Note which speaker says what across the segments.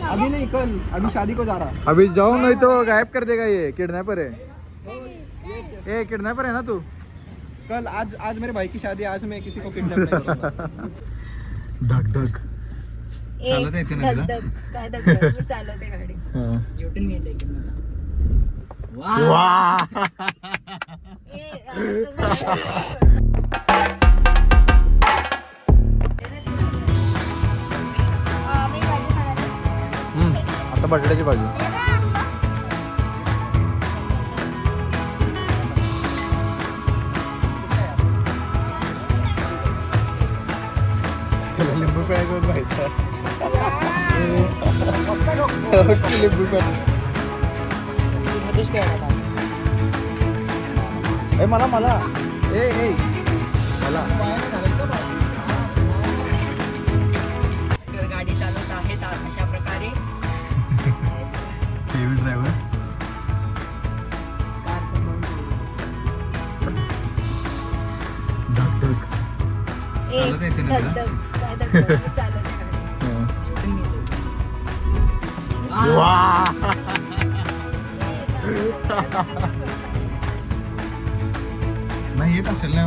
Speaker 1: अभी नहीं, कल, अभी शादी को जा रहा।
Speaker 2: अभी जाओ नहीं तो गायब कर देगा ये, किडनैपर है ये, किडनैपर है ना तू.
Speaker 1: कल आज मेरे भाई की शादी, आज मैं किसी को किडनैप नहीं करूंगा.
Speaker 2: धक धक चालवता येते ना तुला?
Speaker 3: काय धगधग, मी चालवते गाडी.
Speaker 1: युटर्न घ्यायचं इकडे मला.
Speaker 2: वा आता बटाट्याची भाजी. त्याला लिंबू पिळा करून व्हायचा. लिंबू पिळा. ए मला ए मला
Speaker 4: गाडी चालवत आहेत अशा प्रकारे.
Speaker 2: ड्रायव्हर धक धक चालवता येते ना तुला?
Speaker 3: काय धगधग, मी चालवते गाडी.
Speaker 2: वा नाही येत असेल ना.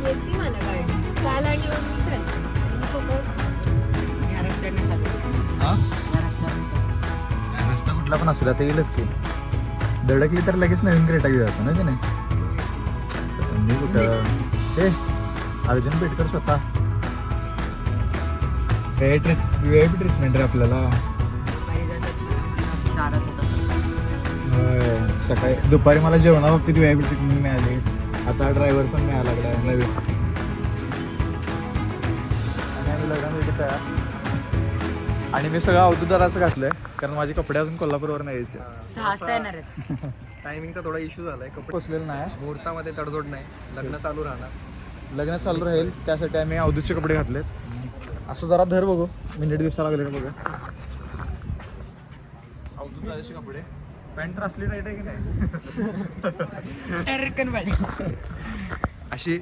Speaker 3: येते मला गाडी. काल आणि मग मी चालते. आणि मी खूप
Speaker 4: या रस्त्याने चालवतो.
Speaker 2: हा?
Speaker 4: या रस्त्याने चालवतो.
Speaker 2: रस्ता कुठला पण असू दे, आता येईलच की. धडकली तर लगेच नवीन क्रेटा घेऊ जातो ना की नाही. मी कुठं ए अर्जुन पेटकर स्वतः व्हीआयपी ट्रीटमेंट रे आपल्याला.
Speaker 4: दुपारी जसं चालत होता तसं.
Speaker 2: होय. सकाळी दुपारी मला जेवणाबाबतीत व्हीआयपी ट्रीटमेंट मिळाली. आता ड्रायव्हर पण मिळायला लागला नवीन. आणि आम्ही लग्नासाठी तयार. आणि मी सगळं अवधूदार असं घातलंय कारण माझे कपडे अजून कोल्हापूरवर नाही यायचे.
Speaker 4: 6 वाजता येणार आहेत.
Speaker 1: टायमिंगचा थोडा इश्यू झालाय. कपडे
Speaker 2: पोचलेलं नाही.
Speaker 1: मुहूर्तामध्ये तडजोड नाही. लग्न चालू राहणार.
Speaker 2: लग्न चालू राहील त्यासाठी आम्ही अवधूतचे कपडे घातलेत. असं जरा धर बघू मिनिट दिसायला लागले का बघा. अवधूत दादाचे कपडे. पॅन्ट तर असली टाईट आहे की नाही.
Speaker 4: टर्कन बाई.
Speaker 2: अशी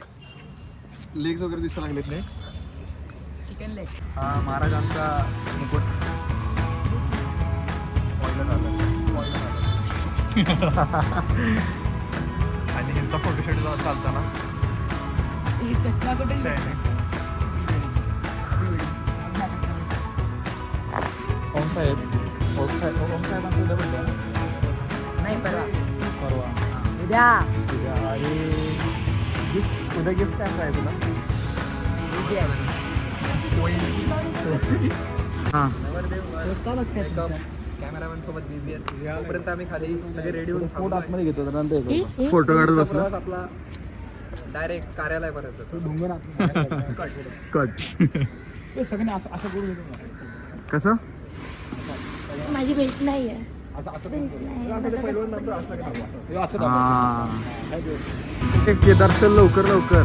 Speaker 2: लेग्स वगैरे दिसायला लागलेत नाही.
Speaker 4: Chicken leg.
Speaker 2: हा महाराजांचा मुकुट. स्पॉइलर झालं. आणि ह्यांचा फोटोशूट चालताना
Speaker 4: चष्मा कुठे
Speaker 2: ओम साहेबांचं उद्या भेटूया ना?
Speaker 4: नाही
Speaker 2: परवा
Speaker 4: उद्या
Speaker 2: आणि उद्या गिफ्ट काय आहे तुला? हां
Speaker 1: कॅमेरामॅन सोबत बिझी आहेत. तोपर्यंत आम्ही खाली सगळे रेडी होऊन
Speaker 2: फोटो आतमध्ये घेतो नंतर फोटो काढत बसला.
Speaker 1: प्रवास आपला डायरेक्ट कार्यालयापर्यंत.
Speaker 2: कट
Speaker 1: सगळ्यांनी असं करू देतो.
Speaker 2: कसं
Speaker 3: माझी बेल्ट नाही आहे.
Speaker 2: केदार चल लवकर लवकर.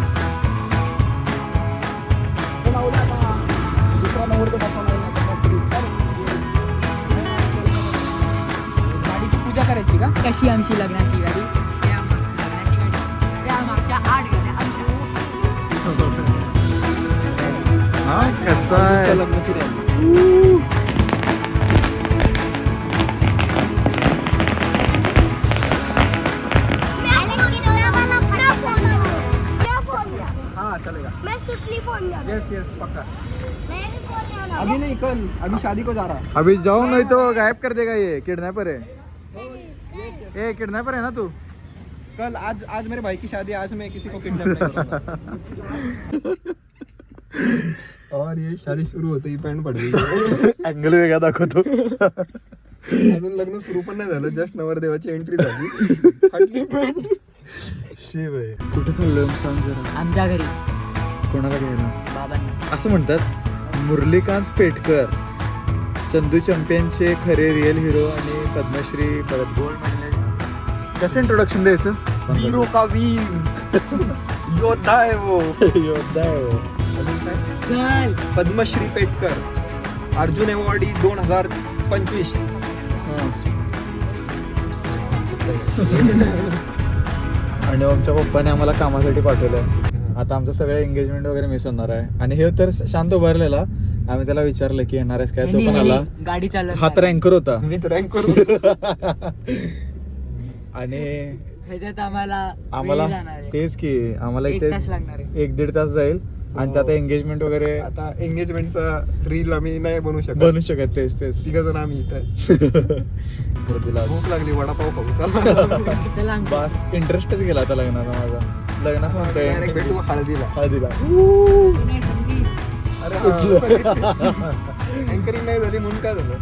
Speaker 4: गाडीची पूजा करायची का? कशी आमची लग्नाची गाडी? त्या मागच्या 8 गाड्या आमच्या.
Speaker 2: हा कसं आहे.
Speaker 1: लग्न फिरायला. यस पक्का. अभी नहीं, कल, अभी शादी को जा रहा.
Speaker 2: अभी जाओ नहीं तो गायब कर देगा ये, किडनैपर है ये, किडनैपर है ना तू.
Speaker 1: कल आज मेरे भाई की शादी, आज मैं किसी को किडनैप नहीं करूंगा. और ये शादी शुरू होते ही पॅन्ट पडली.
Speaker 2: अँगल वेगळा दाखवतो.
Speaker 1: अजून लग्न सुरू पण नाही झालं. जस्ट नवरदेवाची एंट्री झाली. फाटली पॅन्ट.
Speaker 2: शिव आहे. कुठे चाललोय सांग जरा.
Speaker 4: आमच्या घरी
Speaker 2: कोणाला घ्यायला?
Speaker 4: बाबांना.
Speaker 2: असं म्हणतात मुरलीकांत पेटकर चंदू चॅम्पियनचे खरे रिअल हिरो आणि पद्मश्री परत गोल्ड मेडलिस्ट. कसं इंट्रोडक्शन द्यायचं?
Speaker 1: वीरों का वीर. योद्धा आहे वो.
Speaker 2: योद्धा आहे वो.
Speaker 4: चल.
Speaker 1: पद्मश्री पेटकर, अर्जुन अवॉर्डी 2025.
Speaker 2: आणि आमच्या पप्पाने आम्हाला कामासाठी पाठवलं. आता आमचं सगळं एंगेजमेंट वगैरे मिस होणार आहे. आणि हे तर शांत उभारलेला आम्ही त्याला विचारलं की येणार आहेस काय, तो पण आला.
Speaker 4: गाडी चालवत
Speaker 2: हा तर अँकर होता
Speaker 1: मी तर रँक करू.
Speaker 2: आणि
Speaker 4: ह्याच्यात आम्हाला
Speaker 2: आम्हाला
Speaker 4: वेळ जाणार आहे.
Speaker 2: तेच की आम्हाला
Speaker 4: 1
Speaker 2: इथे
Speaker 4: तास लागणार आहे.
Speaker 2: 1-1.5 तास जाईल. आणि त्यात एंगेजमेंट वगैरे
Speaker 1: आता एंगेजमेंटचा रील आम्ही नाही बनवू शकत.
Speaker 2: बनू शकत. तेच
Speaker 1: तिघ जण आम्ही इथं.
Speaker 2: तिला
Speaker 1: भूक लागली, वडापाव खाऊ चला.
Speaker 4: चला आमच्या
Speaker 2: बस इंटरेस्टच गेला आता लग्नाचा माझा. लग्नात
Speaker 1: डायरेक्ट
Speaker 2: म्हणतोय
Speaker 1: भेटू हळदीला.
Speaker 2: हळदीला.
Speaker 4: नाही संगीत.
Speaker 1: अँकरिंग नाही झाली म्हणून काय झालं?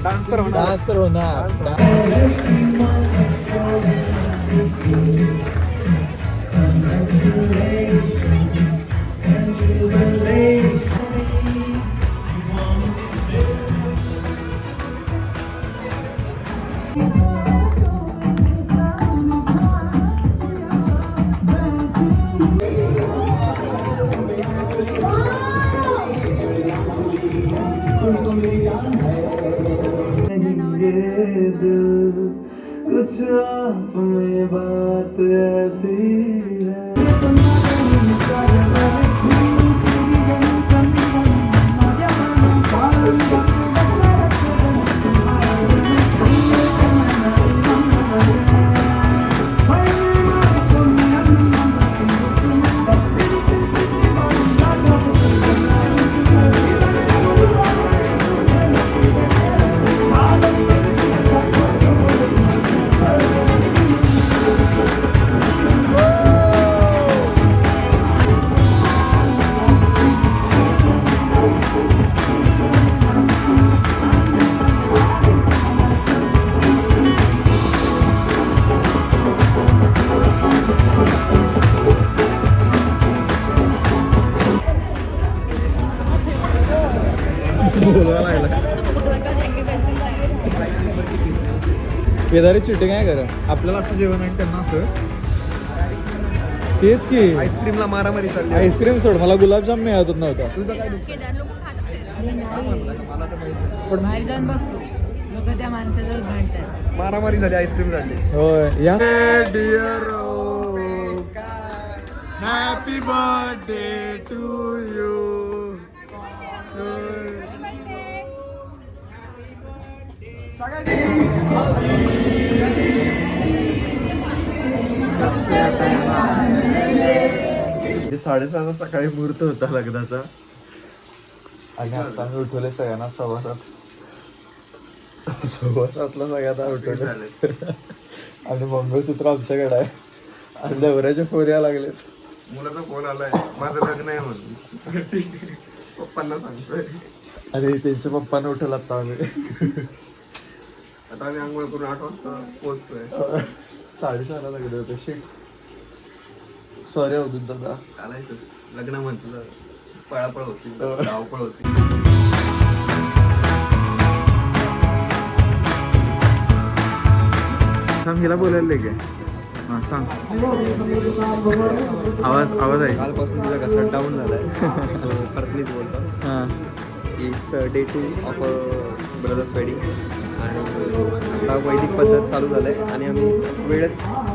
Speaker 1: डान्स तर होणार.
Speaker 2: डान्स तर होणार.
Speaker 5: कुछ आप में बात ऐसी है
Speaker 2: केदारी चिटिंग आहे करा. आपल्याला असं जेवण आणि त्यांना असं. तेच की
Speaker 1: आईस्क्रीमला मारामारी चालली.
Speaker 2: आईस्क्रीम सोड, मला गुलाबजाम मिळत नव्हता.
Speaker 1: तुझं काय दुःख?
Speaker 3: केदार लोक खात नाही.
Speaker 4: अरे नाही.
Speaker 1: मला तर माहित नाही.
Speaker 4: पण बाहेर जाऊन बघतो लोक त्या माणसाचं भांडतात.
Speaker 1: मारामारी झाली आईस्क्रीम साठी.
Speaker 2: होय या dear happy birthday to you. साडेसहा सकाळी मुहूर्त होता लग्नाचा आणि आता आम्ही उठवले सगळ्यांना 7:15. 7:15 सगळ्यांना उठवले आणि मंगळसूत्र आमच्याकडे आहे आणि नवऱ्याचे फोन यायला लागलेत.
Speaker 1: मुलाचा फोन आलाय, माझं लग्न आहे म्हणून. पप्पांना सांगतोय.
Speaker 2: आणि त्यांच्या पप्पांना उठवलं आता आम्ही.
Speaker 1: आता आम्ही आंघोळ करून 8 वाजता पोहोचतोय.
Speaker 2: 6:30 लागले होते. शिट सॉरी अवधूत दादा.
Speaker 1: चालायचं लग्न म्हटलं पळापळ होती, धावपळ होती.
Speaker 2: सांग हिला बोलायला दे काय. हां सांग. आवाज आहे.
Speaker 1: कालपासून तुझा कसा डाऊन झालाय. परत मीच बोलतो.
Speaker 2: हां
Speaker 1: it's day 2 of brothers wedding आणि आता वैदिक पद्धत चालू झालंय आणि आम्ही वेळेत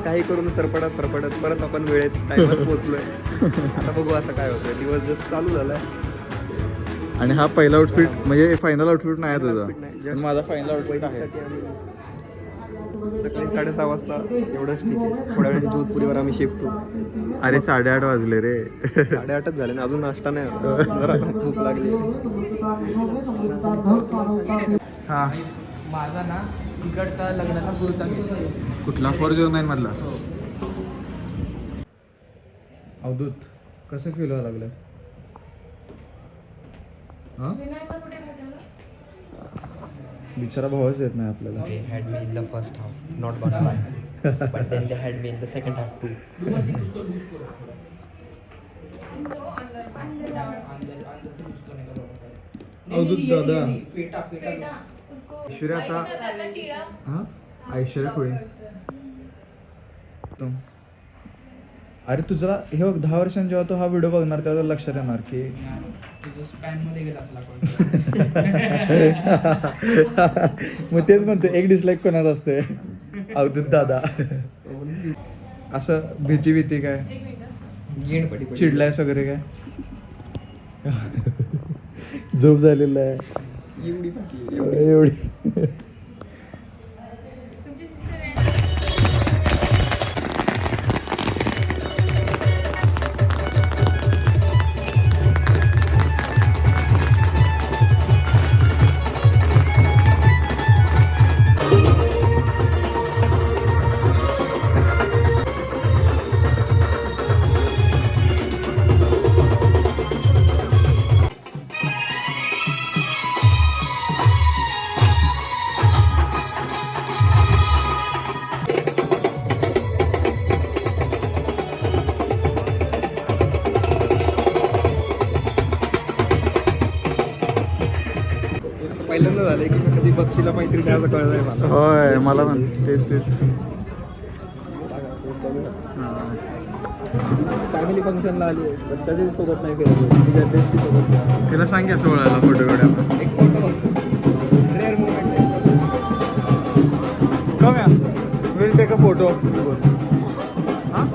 Speaker 1: काही करून सरपडत परत आपण वेळेत टाइमात पोहोचलोय. आता बघू आता काय होतंय. दिवस जस्ट चालू झालाय.
Speaker 2: आणि हा पहिला आउटफिट म्हणजे फायनल आउटफिट नाही आहे तुझा.
Speaker 1: Outfit नाही.
Speaker 2: पण माझा फायनल आउटफिट आहे.
Speaker 1: वैदिकसाठी आम्ही सकाळी 6:30 वाजता एवढंच ठीक आहे. थोड्या वेळाने जोधपुरीवर आम्ही शिफ्ट होऊ.
Speaker 2: अरे 8:30 वाजले रे.
Speaker 1: 8:30च झाले ना, अजून नाश्ता नाही झाला. जरा भूक लागली.
Speaker 2: हा
Speaker 4: माझा ना तिकडचा लग्नाचा कुर्ता घेतला.
Speaker 2: कुठला 409 मधला. अवधूत कसं फील व्हायला लागलं. हा बिचारा भावच येत नाही आपल्याला.
Speaker 6: They had me in the first half, not gonna lie. But then they had me in the second half too.
Speaker 2: Avadhoot दादा ऐश्वर्या आता हा ऐश्वर्या खोळे. अरे तुझा हे बघ 10 वर्षांनी जेव्हा तू हा व्हिडिओ बघणार तेव्हा लक्षात येणार की
Speaker 4: स्पॅनमध्ये गेला असला कोण.
Speaker 2: मग तेच म्हणतो एक डिसलाईक कोणाचा असते. अवधूत दादा असं भीती काय चिडलायस वगैरे काय झोप झालेला आहे
Speaker 1: एवढी बाकी आहे.
Speaker 2: एवढी
Speaker 3: तुमची सिस्टर आहे
Speaker 1: असं पहिल्यांदा झालंय की मी कधी भक्तीला मैत्रिणी असं कळलं नाही मला.
Speaker 2: होय मला पण तेच
Speaker 1: फॅमिली फंक्शनला आली आहे पण कधीच सोबत नाही फिरत तुझ्या बेस्टी सोबत फिरा.
Speaker 2: तिला सांग सोहळ्याला फोटो बिडो
Speaker 1: एक फोटो बघतो रेअर मोमेंट आहे.
Speaker 2: कम या विल टेक अ फोटो हां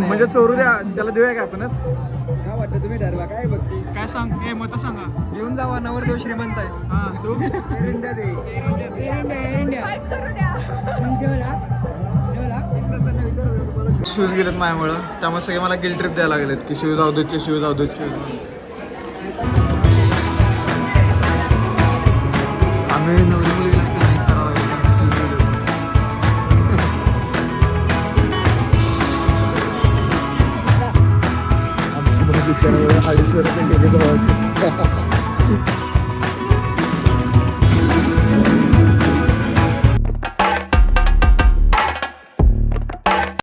Speaker 2: म्हणजे चोरू द्या त्याला देऊया का आपणच
Speaker 1: काय वाटतं तुम्ही ठरवा काय भक्ती
Speaker 2: काय सांग हे मत सांगा
Speaker 1: घेऊन जावा नवरदेव श्रीमंत आहे.
Speaker 2: हां तू
Speaker 1: एअर इंडिया दे.
Speaker 2: शूज गेलेत माझ्यामुळं त्यामुळे सगळे मला गिल ट्रिप द्यायला लागलेत की शूज अवधूतचे शूज अवधूतचे आम्ही नवरी मुलीला चॅलेंज करावं लागेल कारण shoes गेले. आमची मुलं बिचारा 250 रुपये गेले भावाचे